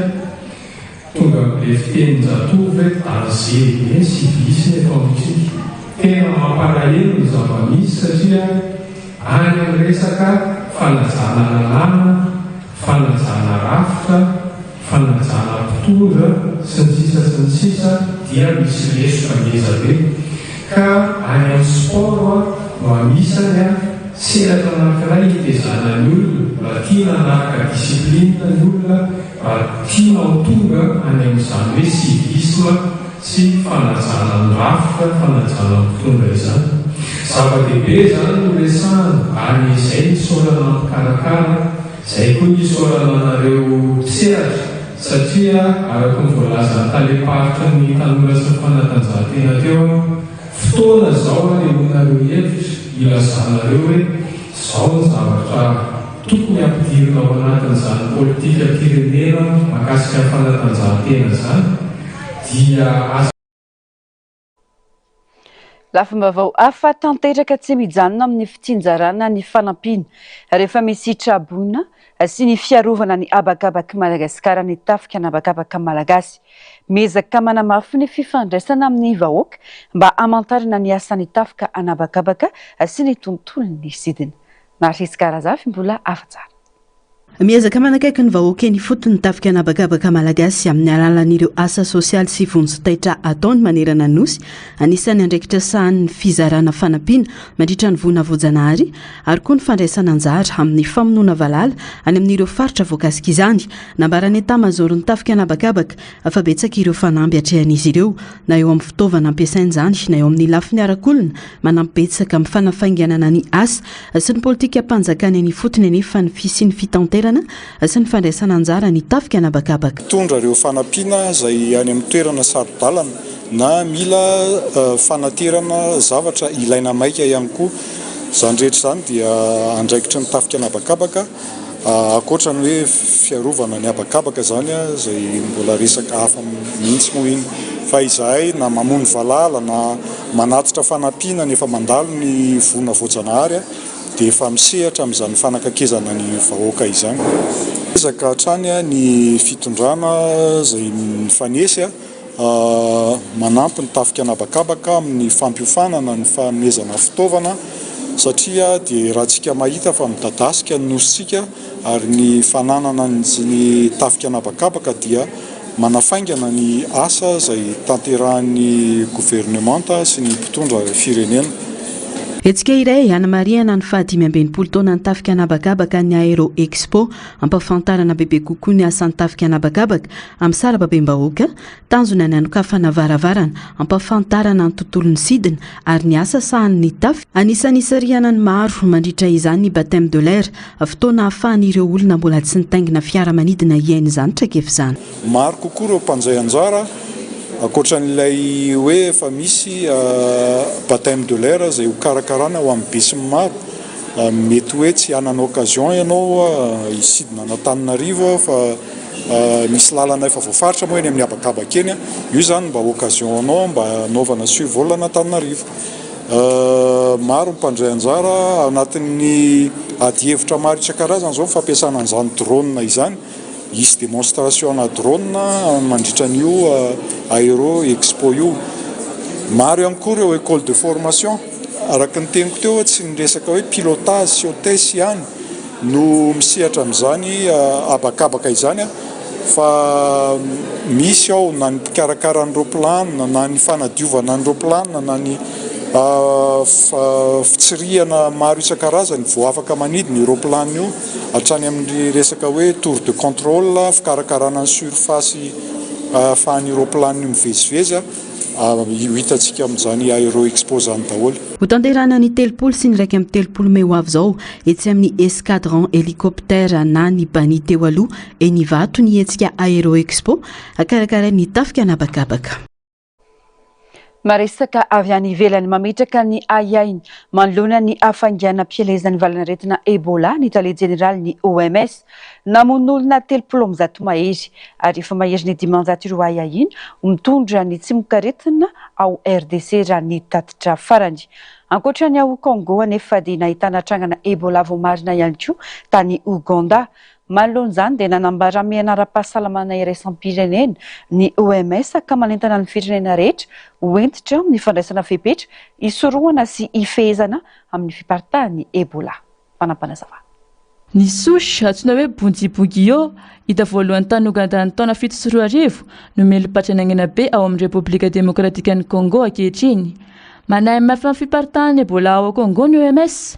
Tonga amin'ilay fitenin-jatovo hoe danger be civisme eto amintsika, tena mampalahelo ny zava-misy satria any amin'ny resaka fanajana lalàna, fanajana rafitra, fanajana mpitondra sy ny sisa dia misy lesoka ngeza be. Ka any amin'ny sport no anisany sehatra anankiray hitezana ny olona mba tiana hanaraka disiplinina ny olona, mba tiana ho tonga any amin'izany hoe civisme sy fanajana ny rafitra, fanajana ny mpitondra izany. Zava-dehibe izany no resahana any izay nisorana mpikarakara, izay koa nisorana anareo sehatra, satria araka ny voalazany taleparitra ny tanora sy ny fanatanjahantena teo, fotoana izao anehoanareo hevitra ilazanareo hoe izao ny zavatra tokony ampidirina ao anatin'izany politika pirenena mahakasika ny fanatanjahantena izany dia lafim-baovao hafa tanteraka tsy mijanona amin'ny fitsinjarana ny fanampiana rehefa misy trabona sy ny fiarovana ny abakabaka Madagasikara ny tafika ny abakabaka malagasy. Miezaka manamafy ny fifandraisana amin'ny vahoaka mba hamantarana ny asan'ny tafika anabakabaka sy ny tontolon'ny sidina. Narisika Razafy mbola afa-tsara. Miezaka manakaiky ny vahoaka ny fotony tafika anabakabaka malagasy amin'ny alalan'ireo asa sosialy sy vonjy-taitra ataony manerana nosy, anisan'ny andraikitra sahan'ny fizarana fanampiana mandritra ny vonavojanahary ary koa ny fandraisana anjara amin'ny famonoana valala any amin'ireo faritra voakasika izany. Nambarany etat-major ny tafika anabakabaka fa betsaka ireo fanamby atrehan'izy ireo na eo amin'ny fitaovana ampiasainy izany na eo amin'ny lafiny arakolona manampibetsaka amin'ny fanafainganana ny asa sy ny politika mpanjakany ny fotony anefa ny fisian'ny fitantera sy ny fandraisana anjara ny tafika anabakabaka. Tondra ireo fanampiana izay any amin'ny toerana sarodalana na mila fanaterana zavatra ilaina maika ihany koa. Izany rehetra izany dia andraikitra ny tafika anabakabaka akoatra ny hoe fiarovana ny abakabaka izany izay mbola resaka hafa mihitsy moa iny, fa izahay na mamono valala na manatitra fanampiana nefa mandalo ny vona voajanahary dia efa misehatra amin'izany fanakakezana ny vahoaka izany. Ezaka hatrany ny fitondrana izay mifanesy manampy ny tafika anabakabaka amin'ny fampiofanana ny fanomezana fitaovana, satria dia raha tsika mahita fa midadasika ny nositsika ary ny fananana ny tafika anabakabaka dia manafaingana ny asa izay tanterahan'ny gouvernemanta sy ny mpitondra firenena. Etsika iray Anna Maria ny 520 taona ny tafika anabakabaka ny Aero Expo ampafantarana bebe kokoa ny asan'ny tafika anabakabaka amin'ny sarababem-bahoaka, tanjona ny anokafana varavarana ampafantarana ny tontolon'ny sidina ary ny asa sahan'ny tafika. Anisan'ny sariana ny maro mandritra izany ny baptême de l'air, fotoana ahafahan'ireo olona mbola tsy nitaingina fiaramanidina iaina izany traikefa izany. Maro kokoa ireo mpanjay anjara akoatran'ilay hoe efa misy baptême de l'air izay ho karakarana ho amin'ny be sy ny maro. mety hoe tsy hanana occasion ianao isidina an'Antananarivo fa misy lalana efa voafaritra moa eny amin'ny abakabaka eny io zany mba occasion anao mba anaovana suivol an'Antananarivo. Maro mpandray anjara anatin'ny ady hevitra maro isan-karazany zao fampiasana an'izany drone izany. Isy démonstration na drone mandritran'io Aero Expo io. Maro ihany koa ireo école de formation araka ny teniko teo tsy niresaka hoe pilotage sy hôtesse ihany no misehatra amin'izany abakabaka izany fa misy ao na ny mpikarakara ny roplanina na ny fanadiovana ny roplanina na ny fitsirihana maro isan-karazany vao afaka manidina io roplanina io hatrany amin'ny resaka hoe tour de contrôle fikarakarana ny surface ahafahan'ny roplanina io mivezivezy io hitantsika amin'izany Aero Expo zany daholo. Ho tanterana ny telopolo sy ny raiky amin'ny telopolo meo avy zao etsy amin'ny escadron hélicoptère na ny bani teo aloha eny vato ny hetsika Aero Expo akarakara ny tafika anabakabaka. Maresaka avy any ivelany mametraka ny ayainy manoloana ny afaingana mpielezan'ny valanaretina Ebola ny tale jeneraly ny OMS namon'olona 30 mahery ary efa mahery ny 500 ayainy mitondra ny tsy mokaretina ao RDC raha ny tatitra farany. Ankoatrany ao Congo anefa dia nahitana trangana Ebola voamarina ihany koa tany Uganda. Manoloana izany dia nanambara mianara-pahasalamana iraisam-pirenena ny OMS ka manentana ny firenena rehetra hoentitra amin'ny fandraisana fepetra isorohana sy ifehezana amin'ny fiparitahan'ny Ebola. Fanampanazava. Ny souche antsoina hoe Bundibugyo hita voalohany tany Uganda ny taona 7 no melo-patranangana be ao amin'ny Repoblika Demokratika ny Congo ankehitriny. Manahy mafy fiparitahan'ny Ebola ao Congo ny OMS.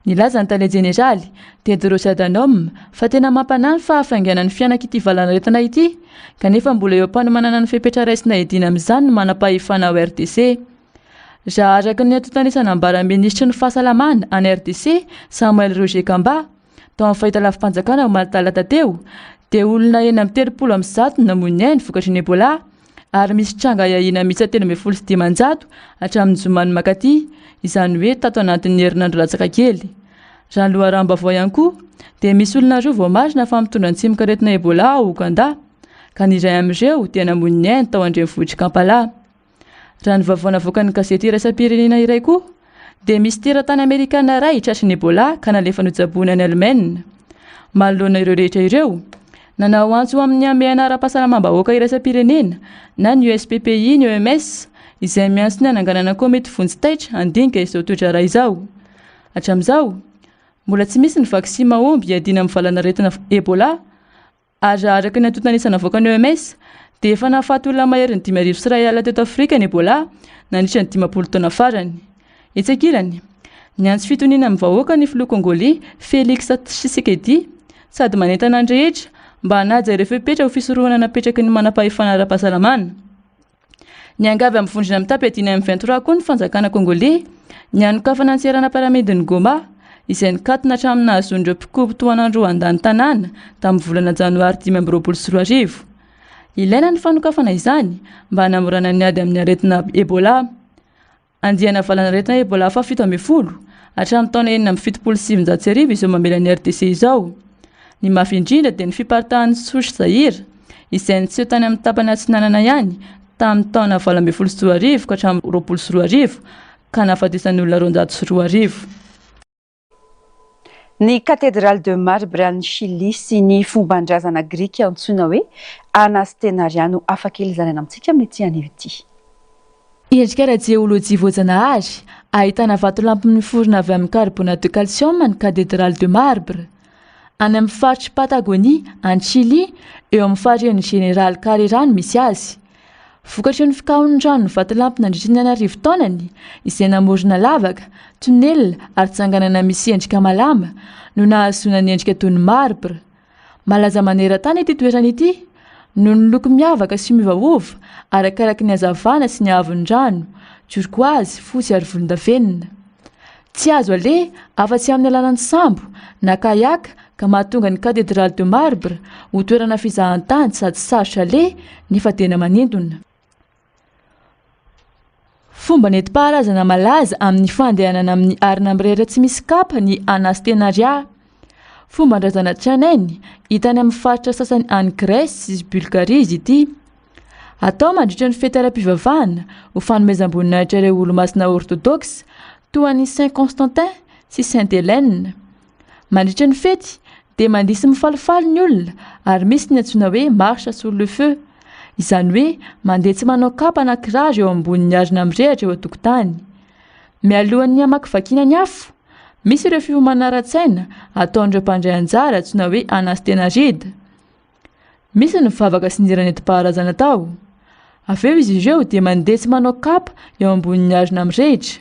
Nilaza ny tany jeneraly Tedros Adhanom fa tena mampanany fa hafainganany fianak'ity valanaretina ity kanefa mbola eo am-panomanana ny fepetra raisina edina amin'izany no manam-pahefana ao RDC. Raha araka ny atotanisana ambara-ministra ny fahasalamana any RDC Samuel Roger Kamba tao amin'ny fahita lafim-panjakana ao Maltalata teo dia olona eny amin'ny 30 namony ainy vokatry ny Ebola ary misy tranga iahina mihitsy 310 hatramin'ny zomany makaty izany hoe tato anatin'ny herinandro latsaka kely. Raha loharamba vao ihany koa dia misy olona roa vao marina fa mitondra ny tsy mokaretina Ebola ao Uganda ka ny iray amin'ireo dia namony ainy tao andrenivohitra Kampala. Raha ny vaovao navoaka ny gazety iraisam-pirenena iray koa dia misy teratany Amerikana iray tratry ny Ebola ka nalefa notsaboina any Allemagne. Manoloana ireo rehetra ireo nanao antso amin'ny mianara-pahasalamam-bahoaka iraisam-pirenena na ny USPPI ny OMS izay miantso ny ananganana komety vonjy-taitra andinika izao toetra iray izao. Hatramin'izao mbola tsy misy ny vaksiny mahomby hiadina amin'ny valanaretina Ebola ary araka ny atotanisana navoaka ny OMS dia efa nahafaty olona mahery ny 5,000 teto Afrika ny Ebola nandritra ny 50 taona farany. Etsakilany ny antso fitoniana amin'ny vahoaka ny filoha Kongoly Félix Tshisekedi sady manentana ny rehetra mba hanaja ireo fepetra ho fisorohana napetraky ny manam-pahefana ara-pahasalamana. Ny angavy amin'ny vondrona amin'ny tapetiny amin'ny 23 koa ny fanjakana Kongoly ny anokafana ny serana paramidiny Goma izay nikatona hatramin'ny nahazon'ireo mpikopo toanandro andany tanàna tamin'ny volana janoary 2024. Ilaina ny fanokafana izany mba hanamorana ny ady amin'ny aretina Ebola. Andiana valanaretina Ebola fa 7 hatramin'ny taona 770 izao mamela ny RDC izao. Ny mafy indrindra dia ny fiparitahan'ny souche Zaire izay niseho tany amin'ny tapany atsinanana ihany tamin'ny taona 2012 ka hatramin'ny 2020 ka nahafatesan'ny olona 202. Ny cathédrale de marbre any Chili sy ny fomban-drazana Grika antsoina hoe Anasténariano afakely izany amintsika amin'ity anivo ity. Endrika radioloji voajanahary ahitana vatolampy miforona avy amin'ny carbonate de calcium ny cathédrale de marbre. Any amin'ny faritry Patagonie any Chili eo amin'ny farian'ny général Carrera no misy azy. Vokatry ny fikahon'ny rano ny vatolampy nandritra ny 10 taonany izay namorona lavaka, tunnel ary tsanganana misy endrika malama no nahazoana ny endrika toy ny marbre. Malaza maneran-tany ity toerana ity noho ny loko miavaka sy miovaova arakaraky ny hazavana sy ny haavon'ny rano, turquoise, fotsy ary volondavenona. Tsy azo ale afa-tsy amin'ny alalan'ny sambo na kayak ka mahatonga ny cathédrale de marbre ho toerana fizahan-tany sady sarotra ale nefa tena manintona. fomba nentim-paharazana malaza amin'ny fandehanana amin'ny arina mirehitra tsy misy kapa ny anastenaria. Fomba andrazana tranainy hitany amin'ny faritra sasany any Grèce sy Bulgarie izy ity. Atao mandritra ny fety ara-pivavahana ho fanomezam-boninahitra ireo olo-masina orthodoxe toa ny Saint Constantin sy Sainte Hélène. Mandritra ny fety dia mandisy mifalifaly ny olona ary misy ny antsoina hoe marche sur le feu. Izany hoe mandeha tsy manao kapa na kiraro eo ambonin'ny arina mirehitra eo an-tokotany. Mialohan'ny hamakivakiana ny afo, misy ireo fihomana ara-tsaina ataon'ireo mpandray anjara antsoina hoe anastenagide. Misy ny mivavaka sy nira nentim-paharazana tao. Avy eo izy ireo dia mandeha tsy manao kapa eo ambonin'ny arina mirehitra.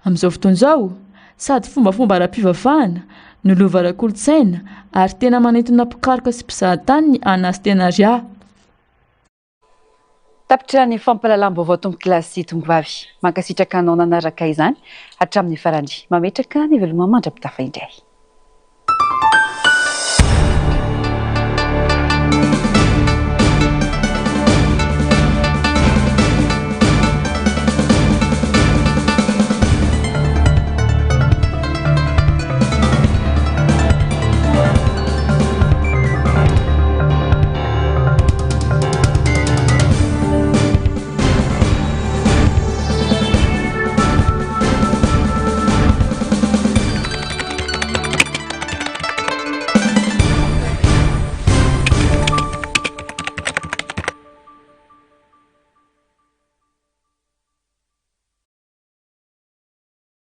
Amin'izao fotoana izao, sady fombafomba ara-pivavahana, nolova ara-kolontsaina ary tena manintona mpikaroka sy mpizahatany ny anastenaria. Tapitra ny fampahalalam-baovao tombo-kilasy sy tombovavy. Mankasitraka anao nanaraka izany hatramin'ny farany. Mametraka ny veloma mandrapitafa indray.